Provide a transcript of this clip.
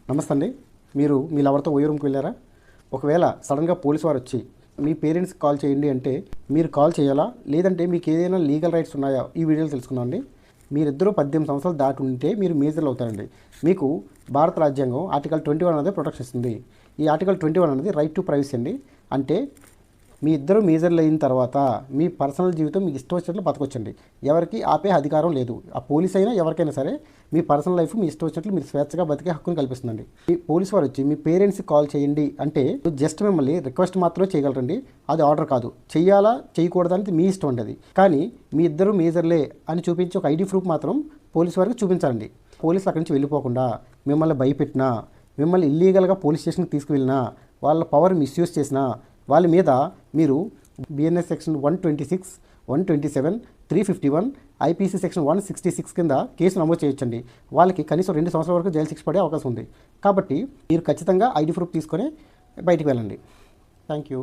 నమస్తే అండి. మీరు మీ లవర్తో ఓయో రూమ్కి వెళ్ళారా? ఒకవేళ సడన్గా పోలీసు వారు వచ్చి మీ పేరెంట్స్కి కాల్ చేయండి అంటే మీరు కాల్ చేయాలా, లేదంటే మీకు ఏదైనా లీగల్ రైట్స్ ఉన్నాయా? ఈ వీడియోలో తెలుసుకుందామండి. మీరిద్దరూ 18 సంవత్సరాలు దాటి ఉంటే మీరు మేజర్లు అవుతారండి. మీకు భారత రాజ్యాంగం ఆర్టికల్ 21 అనేది ప్రొటెక్షన్ ఇస్తుంది. ఈ ఆర్టికల్ 21 అనేది రైట్ టు ప్రైవసీ అండి. అంటే మీ ఇద్దరు మేజర్లు అయిన తర్వాత మీ పర్సనల్ జీవితం మీకు ఇష్టం వచ్చినట్లు బతకొచ్చండి. ఎవరికి ఆపే అధికారం లేదు. ఆ పోలీస్ అయినా ఎవరికైనా సరే మీ పర్సనల్ లైఫ్ మీ ఇష్టం వచ్చినట్లు మీరు స్వేచ్ఛగా బతికే హక్కును కల్పిస్తుందండి. ఈ పోలీసు వారు వచ్చి మీ పేరెంట్స్కి కాల్ చేయండి అంటే జస్ట్ మిమ్మల్ని రిక్వెస్ట్ మాత్రమే చేయగలరండి. అది ఆర్డర్ కాదు. చెయ్యాలా చేయకూడదు అనేది మీ ఇష్టం అండి. అది కానీ మీ ఇద్దరు మేజర్లే అని చూపించి ఒక ఐడి ప్రూఫ్ మాత్రం పోలీసు వారికి చూపించాలండి. పోలీసులు అక్కడి నుంచి వెళ్ళిపోకుండా మిమ్మల్ని భయపెట్టినా, మిమ్మల్ని ఇల్లీగల్గా పోలీస్ స్టేషన్కి తీసుకువెళ్ళినా, వాళ్ళ పవర్ మిస్యూజ్ చేసినా వాళ్ళ మీద మీరు బిఎన్ఎస్ సెక్షన్ 126, 127, 351, ఐపీసీ సెక్షన్ 166 కింద కేసు నమోదు చేయొచ్చండి. వాళ్ళకి కనీసం 2 సంవత్సరాల వరకు జైలు శిక్ష పడే అవకాశం ఉంది. కాబట్టి మీరు ఖచ్చితంగా ఐడి ప్రూఫ్ తీసుకొని బయటికి వెళ్ళండి. Thank you.